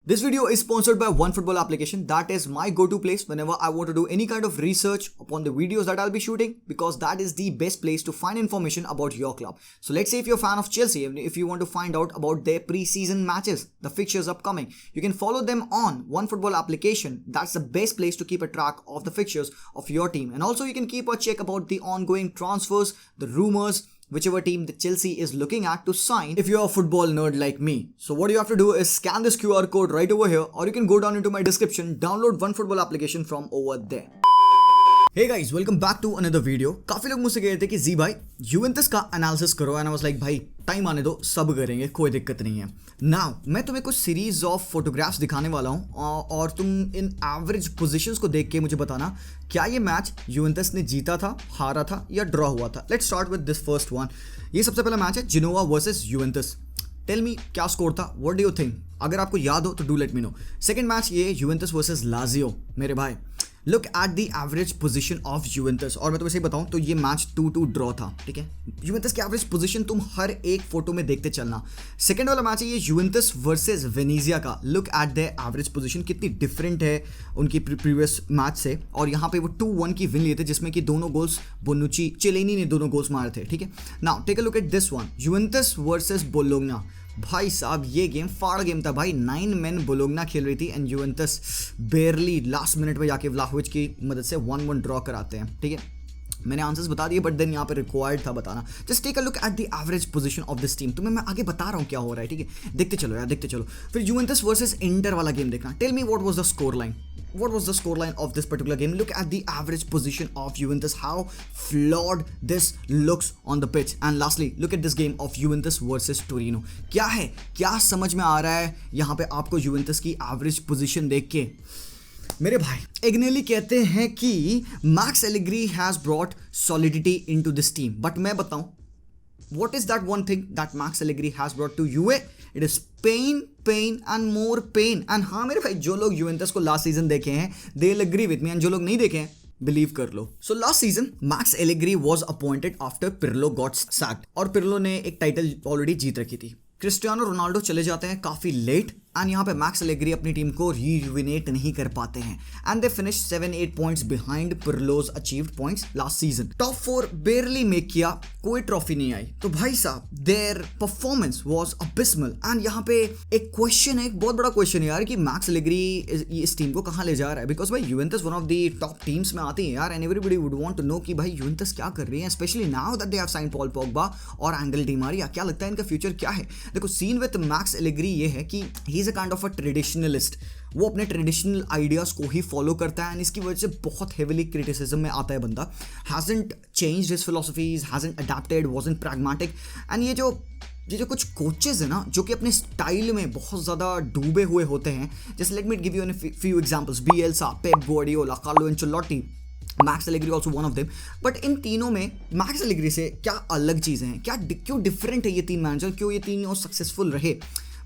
This video is sponsored by OneFootball application. That is my go-to place whenever I want to do any kind of research upon the videos that I'll be shooting, because that is the best place to find information about your club. So let's say if you're a fan of Chelsea, if you want to find out about their pre-season matches, the fixtures upcoming, you can follow them on OneFootball application. That's the best place to keep a track of the fixtures of your team. And also you can keep a check about the ongoing transfers, the rumors, whichever team the Chelsea is looking at to sign if you're a football nerd like me. So what you have to do is scan this QR code right over here, or you can go down into my description, download OneFootball application from over there. Hey guys, welcome back to another video. काफी लोग मुझसे कह रहे थे कि जी भाई Juventus का analysis करो, एंड आई वाज लाइक भाई टाइम आने दो, सब करेंगे, कोई दिक्कत नहीं है। नाउ मैं तुम्हें कुछ सीरीज ऑफ फोटोग्राफ्स दिखाने वाला हूँ और तुम इन एवरेज पोजीशंस को देख के मुझे बताना क्या ये मैच यूवेंटस ने जीता था, हारा था या ड्रॉ हुआ था। Let's start with this first one. ये सबसे पहला मैच है Genoa versus Juventus. Tell me क्या स्कोर था, व्हाट डू यू थिंक? अगर आपको याद हो तो do let me know. Second match ये यूवेंटस वर्सेस लाजियो। मेरे भाई look at the average position of Juventus, और मैं तुम्हें सही बताऊं तो ये मैच 2-2 ड्रॉ था, ठीक है। यूवेंटस की एवरेज पोजीशन तुम हर एक फोटो में देखते चलना। सेकंड वाला मैच है ये यूवेंटस वर्सेस वेनेजिया का। Look at the average position कितनी डिफरेंट है उनकी प्रीवियस मैच से, और यहाँ पे वो 2-1 की विन लिए थे जिसमें कि दोनों गोल्स बोनुची चिलेनी ने दोनों गोल्स मारे थे, ठीक है। Now take a look at this one, Juventus versus Bologna. भाई साहब ये गेम फाड़ गेम था भाई। 9 मैन बोलोग्ना खेल रही थी एंड यूवेंटस बेयरली लास्ट मिनट में जाके व्लाहोविच की मदद से 1-1 ड्रॉ कराते हैं, ठीक है। मैंने आंसर्स बता दिए, बट देन यहाँ पे रिक्वायर्ड था बताना। Just take a look at the average position of this team. तुम्हें मैं आगे बता रहा हूँ क्या हो रहा है, ठीक है। देखते चलो यार, देखते चलो। फिर यूवेंटस वर्सेस इंटर वाला गेम देखना। Tell me what was the score line, what was the scoreline of this particular game? Look at the average position of Juventus, how flawed this looks on the pitch. And lastly, look at this game of Juventus versus Torino. क्या है, क्या समझ में आ रहा है यहाँ पे आपको Juventus की एवरेज पोजीशन देख के? मेरे भाई एग्नेली कहते हैं कि Max Allegri has brought solidity into this team, but मैं बताऊं what is that one thing that Max Allegri has brought to Juve? It is pain, pain and more pain. And हाँ मेरे भाई, जो लोग यूवेंटस को लास्ट सीजन देखे हैं they'll agree with me, and जो लोग नहीं देखे हैं बिलीव कर लो। So last season Max Allegri was appointed after Pirlo got sacked, और पिर्लो ने एक टाइटल ऑलरेडी जीत रखी थी। क्रिस्टियानो रोनाल्डो चले जाते हैं काफी लेट, एंड यहाँ पे मैक्स एलेग्री अपनी टीम को रीजुविनेट नहीं कर पाते हैं, and they finish 7-8 points behind Pirlo's achieved points last season. Top 4 barely make किया, कोई ट्रॉफी नहीं आई। तो भाई साहब their performance was abysmal, and यहाँ पे एक क्वेश्चन है, एक बहुत बड़ा क्वेश्चन है यार, कि मैक्स एलेग्री इस टीम को कहाँ ले जा रहा है। बिकॉज भाई Juventus one of the top teams में आती है यार, and everybody would want to know कि भाई यूवेंटस क्या कर रही है, specially now that they have signed Paul Pogba और एंगल डी मारिया। क्या लगता है इनका फ्यूचर क्या है? देखो सीन विद मैक्स एलेग्री ये है कि he is a kind of a traditionalist. वो अपने ट्रेडिशनल आइडियाज़ को ही फॉलो करता है, एंड इसकी वजह से बहुत हेविली क्रिटिसिज्म में आता है बंदा। Hasn't changed his philosophies, hasn't adapted, wasn't pragmatic. And ये जो कुछ कोचेज है ना जो कि अपने स्टाइल में बहुत ज़्यादा डूबे हुए होते हैं, जैसे let me give you few examples, Bielsa, Pep Guardiola, Carlo Ancelotti, Max Allegri also one of them. But in तीनों में मैक्स एलेग्री से क्या अलग चीज़ें हैं, क्यों डिफरेंट है ये तीन मैनेजर, क्यों ये तीनों सक्सेसफुल रहे?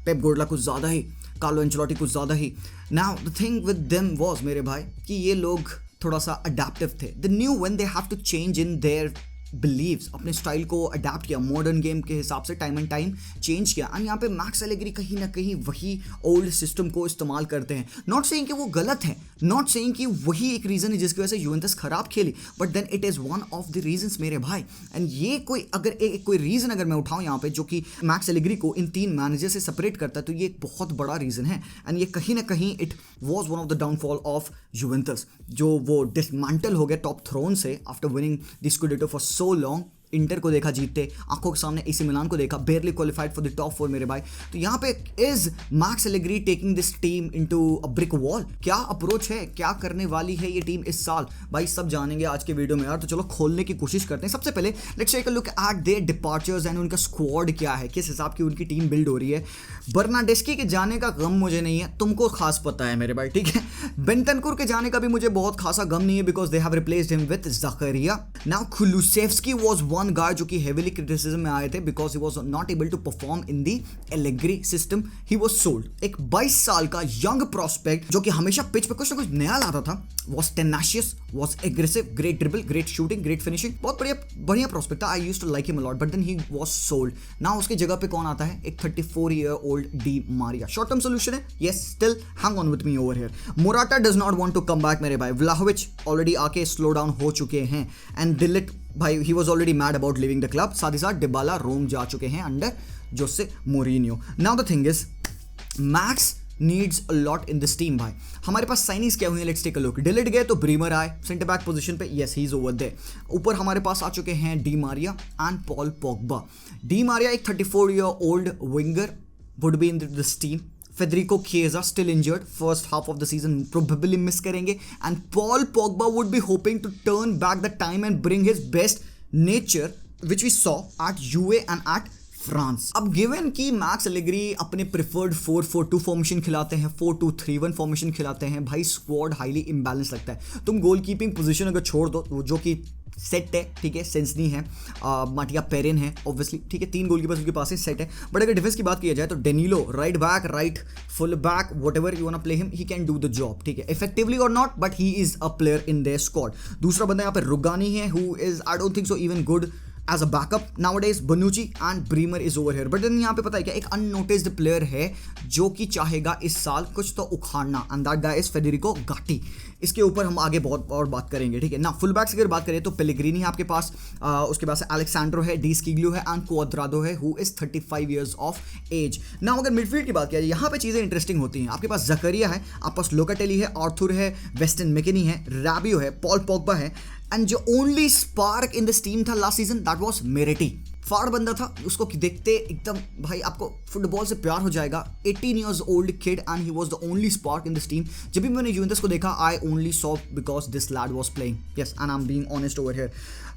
पेप गार्डियोला कुछ ज़्यादा ही, कार्लो एंचेलोटी कुछ ज़्यादा ही। Now the thing with them was मेरे भाई कि ये लोग थोड़ा सा अडेप्टिव थे। The new when they have to change in their believes, अपने स्टाइल को अडेप्ट किया, मॉडर्न गेम के हिसाब से टाइम एंड टाइम चेंज किया। एंड यहाँ पे मैक्स एलेग्री कहीं ना कहीं वही ओल्ड सिस्टम को इस्तेमाल करते हैं। नॉट सेइंग कि वो गलत है, नॉट सेइंग कि वही एक रीज़न है जिसकी वजह से यूवेंटस खराब खेली, but then it is one of the reasons मेरे भाई। एंड ये कोई रीज़न अगर मैं उठाऊँ यहाँ पे जो कि मैक्स एलेग्री को इन तीन मैनेजर से सेपरेट करता है, तो ये एक बहुत बड़ा रीज़न है। एंड ये कहीं ना कहीं it was one of the downfall of Juventus, जो वो डिसमेंटल हो गया टॉप थ्रोन से after winning the scudetto for so long. Inter को देखा जीतते, आंखों के सामने एसी मिलान को देखा barely qualified for the top 4 मेरे भाई। तो यहाँ पे is Max Allegri taking this team into a brick wall? क्या अप्रोच है, क्या करने वाली है ये टीम इस साल, भाई सब जानेंगे आज के वीडियो में यार। तो चलो खोलने की कोशिश करते हैं। सबसे पहले let's take a look at their departures and उनका स्क्वाड क्या है, किस हिसाब की उनकी टीम बिल्ड हो रही है। बर्नाडेस्की के जाने का गम मुझे नहीं है, तुमको खास पता है मेरे भाई, ठीक है। बेंटनकुर के जाने का भी मुझे बहुत खासा गम नहीं है, because they have replaced him with Zakaria. Now Kulusevski was one guy जो कि हेवीली क्रिटिसिज्म में आए थे because he was not able to perform in the Allegri system, he was sold. एक 22 साल का यंग प्रोस्पेक्ट जो कि हमेशा पिच पे कुछ ना कुछ नया लाता था, was tenacious, was aggressive, great dribble, great shooting, great finishing, बहुत बढ़िया प्रोस्पेक्ट था। I used to like him a lot, but then he was sold. Now उसकी जगह पे कौन आता है? एक 34-year-old Di Maria. Short term solution है, yes, still hang on with me over here. Morata does not want to come back मेरे भाई। व्लाहोविच ऑलरेडी आके स्लो डाउन हो चुके हैं एंड डिलिट भाई he was already mad about leaving the club. साथ ही साथ डिबाला रोम जा चुके हैं under Jose Mourinho. Now the thing is Max needs a lot in this team भाई। हमारे पास साइनिंग्स क्या हुई हैं, let's take a look. De Ligt गए तो ब्रीमर आए सेंटर बैक पोजीशन पे, yes he is over there. ऊपर हमारे पास आ चुके हैं Di Maria and Paul Pogba. Di Maria एक 34-year-old winger would be in this team. Federico Chiesa still injured, first half of the season probably miss करेंगे, and Paul Pogba would be hoping to turn back the time and bring his best nature which we saw at Juve and at France. अब given कि Max Allegri अपने preferred 4-4-2 formation खिलाते हैं, 4-2-3-1 formation खिलाते हैं, भाई squad highly imbalance लगता है। तुम गोलकीपिंग पोजीशन अगर छोड़ दो जो कि सेट है, ठीक है, सेंसनी है, माटिया पेरिन है ऑब्वियसली, ठीक है, 3 गोलकीपर्स उनके पास है, सेट है। बट अगर डिफेंस की बात की जाए तो Danilo right back, right full back, whatever you want to play him, he can do the job, ठीक है, इफेक्टिवली और not, but he is a player in their squad. दूसरा बंदा यहाँ पे रुगानी है, who is I don't think so even good as a backup nowadays. Bonucci and Bremer is over here. But then यहाँ पे पता है क्या, एक अननोटिस्ड प्लेयर है जो कि चाहेगा इस साल कुछ तो उखाड़ना, and that guy is Federico Gatti. इसके ऊपर हम आगे बहुत और बात करेंगे, ठीक है ना। फुल बैक्स अगर बात करें तो पेलेग्रीनी है आपके पास, उसके पास अलेक्सेंड्रो है, डी स्किग्लियो है एंड क्वाद्राडो है, who is 35 years of age. ना अगर मिडफील्ड की बात किया जाए, यहाँ पे चीज़ें इंटरेस्टिंग होती हैं। आपके पास जकरिया है, आपके पास लोकाटेली है, आर्थुर है, वेस्टन मैकेनी है, राबियो है, पॉल पोग्बा है, एंड जो only spark in this team था लास्ट सीजन दैट वाज मेरेटी। फाड़ बंदा था, उसको देखते एकदम भाई आपको फुटबॉल से प्यार हो जाएगा। 18 years old kid and he was the only spark in this team. जब भी मैंने यूवेंटस को देखा I only saw because this lad was playing. Yes, and I'm being honest over here.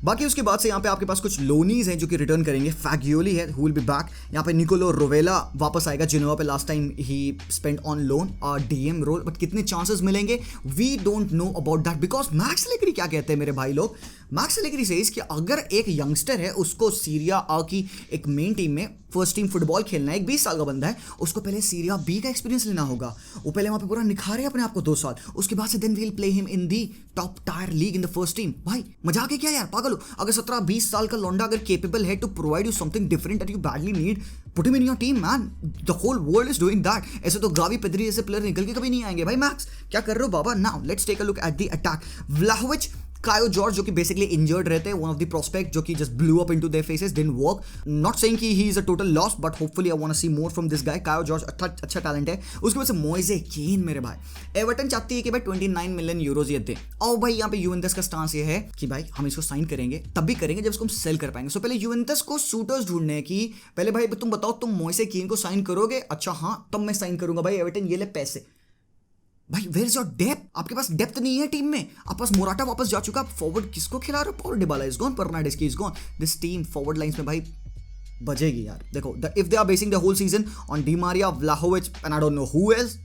बाकी उसके बाद से यहाँ पे आपके पास कुछ लोनीज हैं जो कि रिटर्न करेंगे। फैगियोली है who will be back. यहाँ पे निकोलो रोवेला वापस आएगा, जिनोवा पे last time he spend on loan और डीएम रोल, बट कितने चांसेस मिलेंगे we don't know about that because Max Allegri क्या कहते हैं मेरे भाई लोग। मैक्स एलेग्री सेज कि अगर एक यंगस्टर है, उसको सीरिया आ की एक मेन टीम में फर्स्ट टीम फुटबॉल खेलना है, एक 20 साल का बंदा है, उसको पहले सीरिया बी का एक्सपीरियंस लेना होगा। वो पहले वहाँ पे पूरा निखारे अपने आप को 2 साल, उसके बाद से then we will play him in the top tier league in the first team. भाई मजाक है क्या यार, पागल हो। अगर 17-20 साल का लौंडा अगर केपेबल है to provide you something different that you badly need, put him in your team man, the whole world is doing that. ऐसे तो गावी पेद्री जैसे प्लेयर निकल के कभी नहीं आएंगे। भाई मैक्स क्या कर रहे हो बाबा। Now let's take a look at the attack. Vlahovic, Kaio Jorge जो कि बेसिकली इंजर्ड रहते हैं, वन ऑफ द प्रोस्पेक्ट जो कि just blew up into their faces, didn't work. Not saying कि he is a total loss, but hopefully I want to see more from this guy. Kaio Jorge अच्छा talent है। उसके बाद से मोइसे कीन मेरे भाई, एवर्टन चाहती है कि भाई 29 million euros ये दे। और भाई यहाँ पे यूवेंटस का स्टांस ये है कि भाई हम इसको साइन करेंगे तब भी करेंगे जब इसको हम सेल कर पाएंगे। सो पहले यूवेंटस को सूटर्स ढूंढने की, पहले भाई तुम बताओ तुम मोइसे कीन को साइन करोगे? अच्छा हाँ, तब मैं साइन करूंगा भाई। एवर्टन ये ले पैसे। भाई वेयर इज योर डेप्थ? आपके पास डेप्थ नहीं है टीम में। आपके पास मोराटा वापस जा चुका, फॉरवर्ड किसको खिला रहे हो? Paul Dybala is gone, Bernardeschi is gone. This team forward lines में भाई बजेगी यार। देखो if they are basing the whole season on Di Maria, Vlahovic and I don't know who else,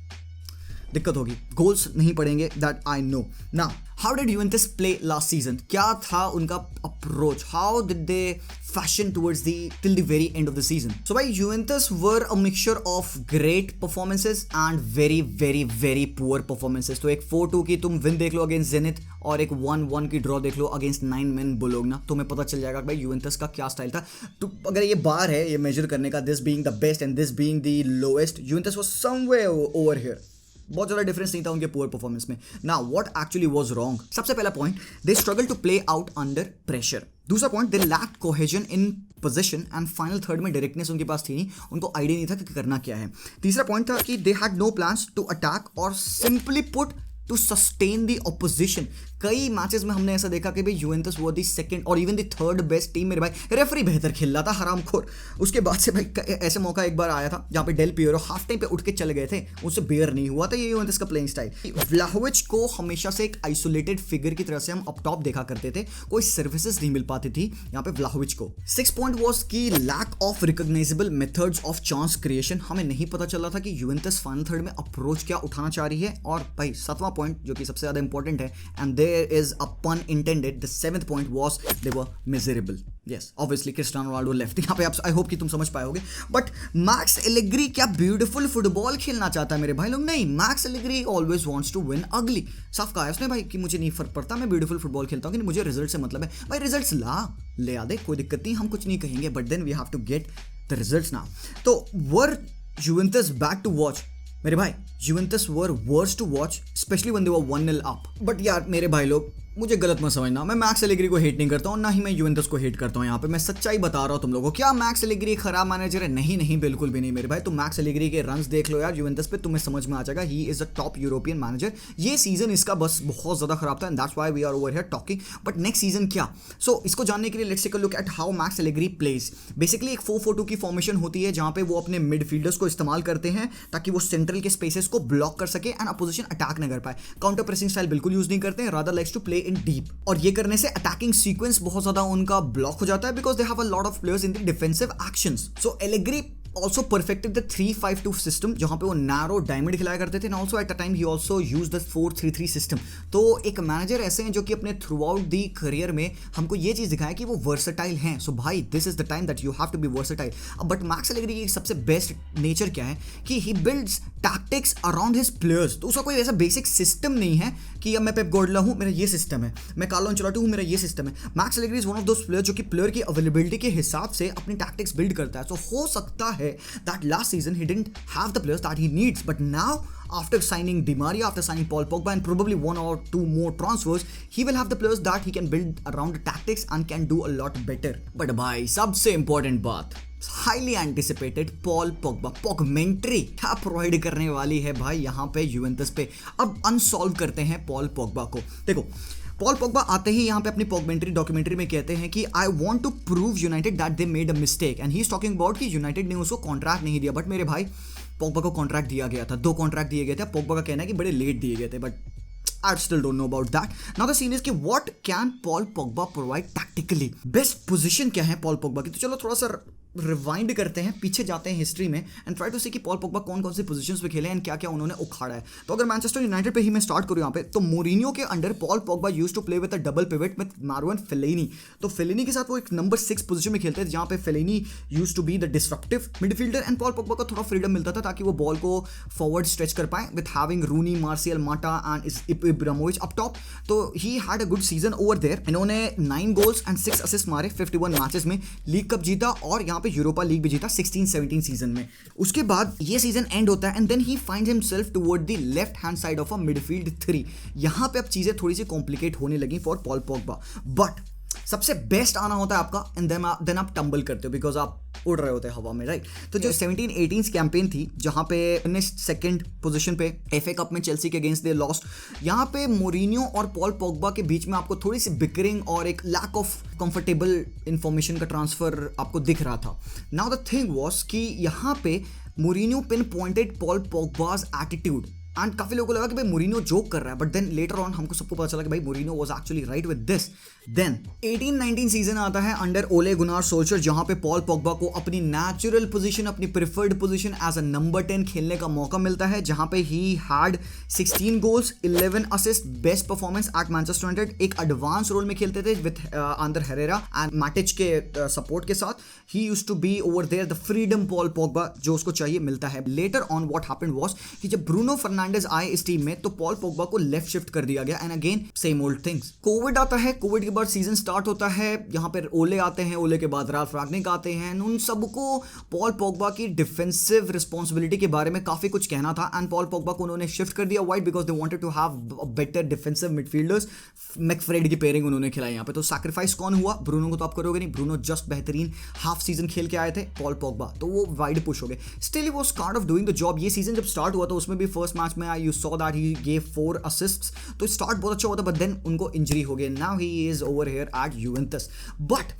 दिक्कत होगी, गोल्स नहीं पड़ेंगे, that I know. Now how did Juventus play last season? क्या था उनका approach? How did they fashion towards till the very end of the season? So भाई Juventus were a mixture of great performances and very very very poor performances. तो एक 4-2 की तुम win देख लो against zenith और एक 1-1 की ड्रॉ देख लो अगेंस्ट 9 men बुलोग्ना, तुम्हें पता चल जाएगा भाई यूवेंटस का क्या स्टाइल था। तो अगर ये बार है ये मेजर करने का, this being the best and this being the lowest, Juventus was somewhere over here. बहुत ज़्यादा डिफरेंस नहीं था उनके पुअर परफॉर्मेंस में। Now what actually was wrong? सबसे पहला point, they struggle to play out under pressure. दूसरा point, they lack cohesion in position and final third में डायरेक्टनेस उनके पास थी नहीं, उनको आइडिया नहीं था कि करना क्या है। तीसरा पॉइंट था कि they had no plans to attack और simply put to sustain the opposition. कई मैचेस में हमने ऐसा देखा कि भाई यूवेंटस वो दी सेकंड और even the third best team मेरे भाई। रेफरी बेहतर खेल रहा था, हरामखोर। उसके बाद से भाई ऐसे मौका एक बार आया था जहाँ पे डेल पियरो हाफ टाइम पे उठ के चले गए थे, उससे बेयर नहीं हुआ था ये यूवेंटस का प्लेइंग स्टाइल। व्लाहोविच को हमेशा से एक आइसोलेटेड फिगर की तरह से हम अप टॉप देखा करते थे, कोई सर्विसेज नहीं मिल पाती थी यहाँ पे व्लाहोविच को। 6 point was the lack of recognisable methods of chance creation. हमें नहीं पता चल रहा था कि यूवेंटस फाइनल थर्ड में अप्रोच क्या उठाना चाह रही है। और भाई 7वां पॉइंट जो कि सबसे ज्यादा इंपॉर्टेंट है, and there there is a pun intended. The 7th point was they were miserable. Yes, obviously Cristiano Ronaldo left. यहाँ पे आप आई होप कि तुम समझ पाओगे. बट मैक्स एलेग्री क्या ब्यूटीफुल फुटबॉल खेलना चाहता है मेरे भाई लोग? नहीं, Max Allegri always wants to win ugly. साफ कहा है उसने भाई कि मुझे नहीं फर्क पड़ता, मैं ब्यूटीफुल फुटबॉल खेलता हूँ कि मुझे रिजल्ट से मतलब है. भाई रिजल्ट्स ले आ दे, कोई दिक्कत नहीं, हम कुछ नहीं कहेंगे, but then we have to get the results now. तो were Juventus back to watch मेरे भाई? Juventus were worse to watch specially when they were 1-0 अप. बट यार मेरे भाई लोग, मुझे गलत मत समझना, मैं मैक्स एलेग्री को हेट नहीं करता हूँ, ना ही मैं यूवेंटस को हेट करता हूँ. यहाँ पे मैं सच्चाई बता रहा हूँ तुम लोगों को. क्या मैक्स एलेग्री खराब मैनेजर है? नहीं नहीं, बिल्कुल भी नहीं मेरे भाई. तो मैक्स एलेग्री के रन्स देख लो यार यूवेंटस पे, तुम्हें समझ में आ जाएगा. He is a top European manager. ये सीजन इसका बस बहुत ज्यादा खराब था, and that's why we are over here talking. But next season क्या? सो इसको जानने के लिए let's take a look at how Max Allegri plays. Basically एक 4-4-2 की फॉर्मेशन होती है जहां पे वो अपने मिडफील्डर्स को इस्तेमाल करते हैं ताकि वो सेंट्रल के स्पेसेस को ब्लॉक कर सके एंड अपोजिशन अटैक न कर पाए. काउंटर प्रेसिंग स्टाइल बिल्कुल यूज नहीं करते हैं, rather likes to play in deep. और ये करने से अटैकिंग सीक्वेंस बहुत ज्यादा उनका ब्लॉक हो जाता है because they have a lot of players in the defensive actions. So Allegri also perfected the 3-5-2 system जहां पे वो नैरो डायमंड खिलाया करते थे, and also at a time he also used the 4-3-3 system. तो एक मैनेजर ऐसे हैं जो कि अपने थ्रू आउट दी करियर में हमको ये चीज दिखाया कि वो वर्सेटाइल हैं. सो भाई this is the time that you have to be versatile. But Max Allegri की सबसे बेस्ट नेचर क्या है कि he builds tactics around his players. तो उसका कोई ऐसा बेसिक सिस्टम नहीं है कि अब मैं पेप गार्डियोला हूं, मेरा ये सिस्टम है, मैं कार्लो अंचेलोटी हूं, मेरा ये सिस्टम है. Max Allegri is one of those player जो कि प्लेयर की अवेलेबिलिटी के हिसाब से अपनी टैक्टिक्स बिल्ड करता है. तो हो सकता है that last season he didn't have the players that he needs, but now after signing Di Maria, after signing Paul Pogba and probably 1 or 2 more transfers, he will have the players that he can build around the tactics and can do a lot better. But भाई सबसे important बात, highly anticipated Paul Pogba पॉगमेंट्री क्या provide करने वाली है भाई यहाँ पे यूवेंटस पे. अब अनसॉल्व करते हैं पॉल पोग्बा को. देखो पॉल पोग्बा आते ही यहाँ पे अपनी पॉगमेंट्री डॉक्यूमेंट्री में कहते हैं कि I want to prove United that they made a mistake, and he is talking about कि यूनाइटेड ने उसको कॉन्ट्रैक्ट नहीं दिया. बट मेरे भाई पोग्बा को कॉन्ट्रैक्ट दिया गया था, 2 कॉन्ट्रैक्ट दिए गए थे. पोग्बा का कहना है कि बड़े लेट दिए गए थे, but I still don't know about that. Now the scene is कि what can Paul Pogba provide tactically? Best position क्या है पॉल पोग्बा की? तो चलो थोड़ा सा रिवाइंड करते हैं, पीछे जाते हैं हिस्ट्री में एंड ट्राई टू सी कि पॉल पोग्बा कौन कौन सी पोजीशंस पे खेले एंड क्या क्या उन्होंने उखाड़ा है. तो अगर मैनचेस्टर यूनाइटेड पे ही मैं स्टार्ट करूँ यहाँ पे, तो मोरिनियो के under Paul Pogba used to play with a double pivot with Marwan Fellaini. तो फेलिनी के साथ वो एक नंबर 6 पोजीशन में खेलते थे जहाँ पे Fellaini used to be the destructive midfielder and Paul Pogba को थोड़ा फ्रीडम मिलता था ताकि वो बॉल को फॉरवर्ड स्ट्रेच कर पाए with having Rooney, Martial, Mata and Ibrahimovic up top. तो he had a good season over there. इन्होंने 9 गोल्स एंड 6 असिस्ट मारे 51 मैचेस में, लीग कप जीता और यहाँ पे यूरोपा लीग भी जीता 16-17 सीजन में. उसके बाद ये सीजन एंड होता है and then he finds himself toward the left hand side of a midfield 3. यहाँ पे अब चीजें थोड़ी सी कॉम्प्लिकेट होने लगी फॉर पॉल पोग्बा. बट सबसे बेस्ट आना होता है आपका एंड देन आप टंबल करते हो बिकॉज आप उड़ रहे होते हैं हवा में, राइट. तो जो 17-18 कैंपेन थी जहां पे उन्हें सेकंड पोजीशन पे एफए कप में चेल्सी के अगेंस्ट दे लॉस्ट, यहां पे मोरिनियो और पॉल पोग्बा के बीच में आपको थोड़ी सी बिकरिंग और एक लैक ऑफ कंफर्टेबल इंफॉर्मेशन का ट्रांसफर आपको दिख रहा था. नाउ द थिंग वाज कि यहां पे Mourinho pinpointed Paul Pogba's attitude and काफी लोगों को लगा कि भाई मोरिनो जोक कर रहा है, बट देन लेटर ऑन हमको सबको पता चला कि भाई Mourinho was actually right with this. Then 18-19 season आता है अंडर ओले गुनार सोल्शर जहां पे पॉल पोग्बा को अपनी नेचुरल पोजीशन, अपनी preferred position as a number 10 खेलने का मौका मिलता है जहां पे he had 16 goals 11 assist, best performance at Manchester United. एक एडवांस रोल में खेलते थे with Ander Herrera and Matic के सपोर्ट के साथ. He used to be over there the freedom Paul Pogba जो उसको चाहिए मिलता है. Later on what happened was कि जब ब्रूनो फर्नांडेज आए इस टीम में तो पॉल पोग्बा को लेफ्ट शिफ्ट कर दिया गया and again same old things. Covid आता है, कोविड के बाद सीजन स्टार्ट होता है, यहाँ पे ओले आते हैं, ओले के बाद राल्फ रैंगनिक आते हैं. उन सबको पॉल पोग्बा की डिफेंसिव रिस्पॉन्सिबिलिटी के बारे में काफी कुछ कहना था एंड पॉल पोग्बा को उन्होंने शिफ्ट कर दिया. White because they wanted to have better defensive midfielders. McFred की पेयरिंग उन्होंने खिलाई यहाँ पे. तो सैक्रिफाइस कौन हुआ? ब्रूनो को तो आप करोगे नहीं, ब्रूनो जस्ट बेहतरीन हाफ सीजन खेल के आए थे. पॉल पोग्बा तो वो वाइड पुश हो गए. Still he was kind of doing the job. ये सीजन जब स्टार्ट हुआ तो उसमें भी फर्स्ट मैच में you saw that he gave 4 assists. तो स्टार्ट बहुत अच्छा हुआ था बट देन उनको इंजरी हो गई. Now he is over here eight Juventus. But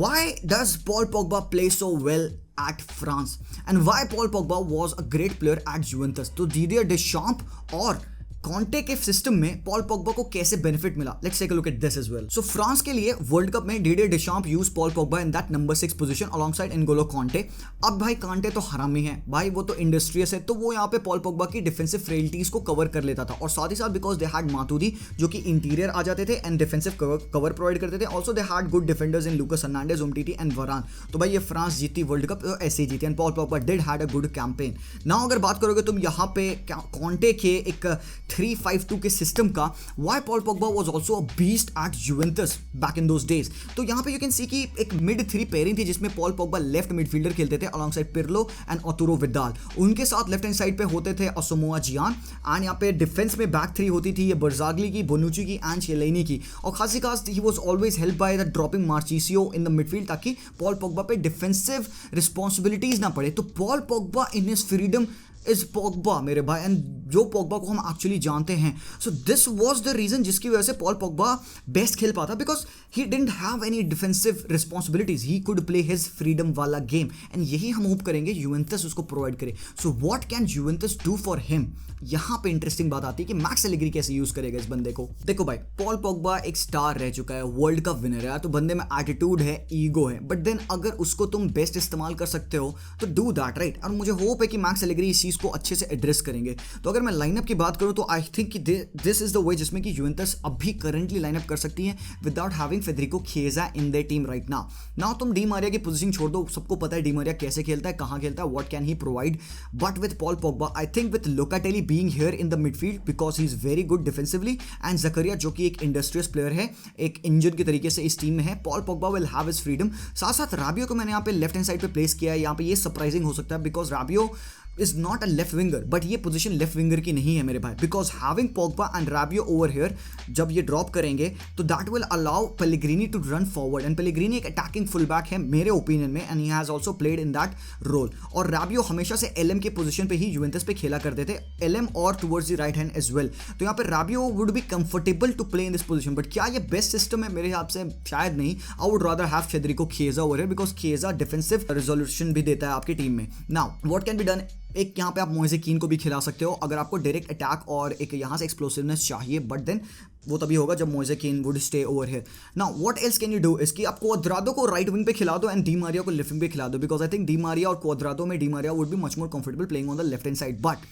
why does Paul Pogba play so well at France? And why Paul Pogba was a great player at Juventus? तो Didier Deschamps और Conte के system में Paul Pogba को कैसे benefit मिला, let's take a look at this as well. So France के लिए world cup में Didier Deschamps use Paul Pogba in that number 6 position alongside N'Golo Kante. अब भाई कांटे तो हरामी है भाई, वो तो इंडस्ट्रियस है, तो वो यहाँ पे पॉल पोग्बा की डिफेंसिव फ्रेलिटीज को कवर कर लेता था। और साथ ही साथ बिकॉज दे हैड मातुदी जो कि इंटीरियर आ जाते थे एंड डिफेंसिव कवर प्रोवाइड करते थे। Also they had good defenders in Lucas Hernandez, Umtiti and Varane. तो भाई ये फ्रांस जीती वर्ल्ड कप, तो ऐसे ही जीती and Paul Pogba did had a good campaign. Now अगर बात करोगे तुम यहाँ पे कांटे के एक 3-5-2 के सिस्टम का, why Paul Pogba was also a beast at Juventus back in those days. तो यहाँ पे यू कैन सी कि एक मिड 3 पेयरिंग थी जिसमें पॉल पोग्बा लेफ्ट मिडफील्डर खेलते थे alongside Pirlo and Arturo Vidal. उनके साथ लेफ्ट हैंड साइड पे होते थे असोमोआ जियान एंड यहाँ पे डिफेंस में बैक 3 होती थी ये बर्जाग्ली की, बोनुची की एंड शेलेनी की। और खासी खास ही was always help by the dropping Marchisio in the midfield ताकि पॉल पोग्बा पे डिफेंसिव रिस्पॉन्सिबिलिटीज ना पड़े। तो Paul Pogba in his freedom is Pogba मेरे भाई, एंड जो पोग्बा को हम एक्चुअली जानते हैं। So this was the reason जिसकी वजह से पॉल पोग्बा बेस्ट खेल पाता, because he didn't have any defensive responsibilities, he could play his freedom वाला गेम एंड यही हम होप करेंगे यूवेंटस उसको प्रोवाइड करे। So what can Juventus do for him, यहाँ पे इंटरेस्टिंग बात आती है कि मैक्स एलेग्री कैसे यूज करेगा इस बंदे को। देखो भाई पॉल पोग्बा एक स्टार रह चुका है, वर्ल्ड कप विनर है, तो बंदे में एटीट्यूड है, ईगो है, बट देन अगर उसको तुम बेस्ट इस्तेमाल कर सकते हो तो डू दैट राइट। और मुझे होप है कि मैक्स एलेग्री इस चीज को अच्छे से एड्रेस करेंगे। तो अगर मैं लाइनअप की बात करूं तो आई थिंक कि दिस इज द वे जिसमें कि यूवेंटस अभी करंटली लाइनअप कर सकती है without having Federico Chiesa in their team right now. तुम डी मारिया की पोजीशन छोड़ दो, सबको पता है डी मारिया कैसे खेलता है, कहां खेलता है, what can he provide, but with Paul Pogba I think with Locatelli being here in the midfield because he is very good defensively and Zakaria जो कि एक इंडस्ट्रियस प्लेयर है, एक इंजन की तरीके से इस टीम में है, Paul Pogba will have his freedom. साथ साथ राबियो को मैंने यहाँ पे लेफ्ट हैंड साइड पे प्लेस किया है। यहाँ पे ये सरप्राइजिंग हो सकता है because Rabiot is not a left winger, but ये पोजीशन लेफ्ट विंगर की नहीं है मेरे भाई, because having Pogba and Rabiot over here जब ये ड्रॉप करेंगे तो that will allow Pellegrini to run forward and Pellegrini एक अटैकिंग फुल बैक है मेरे ओपिनियन में and he has also played in that role. और राबियो हमेशा से एलएम के पोजीशन पे ही यूवेंटस पे खेला करते थे, एलएम और towards the right hand as well. तो यहाँ पे Rabiot would be comfortable to play in this position, but क्या ये बेस्ट सिस्टम है मेरे हिसाब से शायद नहीं। I would rather have Federico Chiesa over here because Chiesa defensive resolution भी देता है आपकी टीम में। Now what can be done, एक यहाँ पे आप मोइसे कीन को भी खिला सकते हो अगर आपको डायरेक्ट अटैक और एक यहाँ से एक्सप्लोसिवनेस चाहिए, बट देन वो तभी होगा जब मोइसे कीन would stay over here. Now what else can you do, इसकी आप क्वाद्राडो को राइट विंग पे खिला दो एंड डी मारिया को लेफ्ट विंग पे खिला दो because I think Di Maria और क्वाद्राडो में Di Maria would be much more comfortable playing on the left hand side. But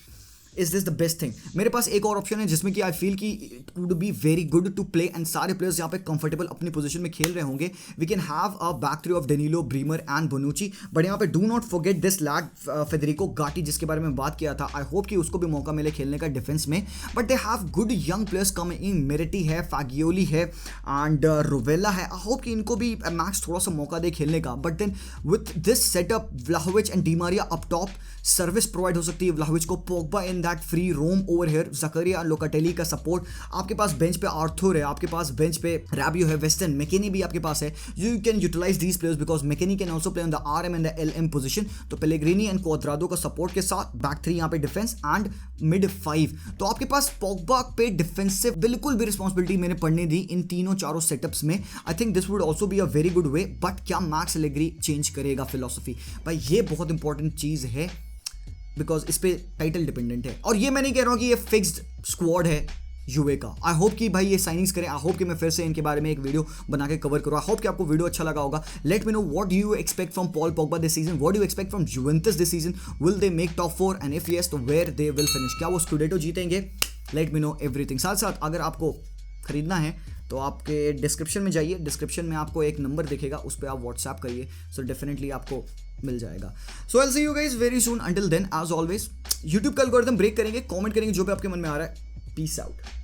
is this the best thing? मेरे पास एक और ऑप्शन है जिसमें कि आई फील कि it would be very good to play and सारे प्लेयर्स यहाँ पे कंफर्टेबल अपनी पोजीशन में खेल रहे होंगे। We can have a back three of Danilo, ब्रीमर and Bonucci, but यहाँ पे do not forget this lad Federico Gatti जिसके बारे में बात किया था। आई होप कि उसको भी मौका मिले खेलने का डिफेंस में, but they have good young players coming in, Miretti है, फागियोली है एंड रोवेला है। आई होप कि इनको भी मैक्स थोड़ा सा मौका दे खेलने का, but then with this setup Vlahovic and Di Maria up top service provide हो सकती है व्लाहोविच को, Pogba in that free roam over here, Zakaria Locatelli का सपोर्ट, आपके पास बेंच पे आर्थर है, आपके पास बेंच पे राबियो है, वेस्टन मैकेनी भी आपके पास है। You can utilize these players because McKennie can also play on the RM and the LM position. तो पेलेग्रिनी एंड क्वाद्राडो का सपोर्ट के साथ बैक थ्री यहाँ पे डिफेंस एंड मिड 5, तो आपके पास पोग्बा पे डिफेंसिव बिल्कुल भी रिस्पॉन्सिबिलिटी मैंने पढ़ने दी इन तीनों चारों सेटअप्स में। I think this would also be a very good way, but क्या मैक्स एलेग्री चेंज करेगा फिलॉसफी? भाई ये बहुत इंपॉर्टेंट चीज है बिकॉज इस पे टाइटल डिपेंडेंट है, और ये मैं नहीं कह रहा हूँ कि ये फिक्स्ड स्क्वाड है यूवे का। आई होप कि भाई ये साइनिंग्स करें, आई होप कि मैं फिर से इनके बारे में एक वीडियो बना के कवर करूँ। आई होप कि आपको वीडियो अच्छा लगा होगा। Let me know what do you expect from Paul Pogba this season, what do you expect from Juventus this season, will they make top 4 and if yes तो where they will finish, क्या वो स्कूडेटो जीतेंगे? Let me know everything. साथ साथ अगर आपको खरीदना है तो आपके डिस्क्रिप्शन में जाइए, डिस्क्रिप्शन में आपको एक नंबर दिखेगा, उस पर आप व्हाट्सएप करिए, सो डेफिनेटली आपको मिल जाएगा। So I will see you guys very soon, until then as always YouTube का एल्गोरिथम ब्रेक करेंगे, कमेंट करेंगे जो भी आपके मन में आ रहा है। Peace out.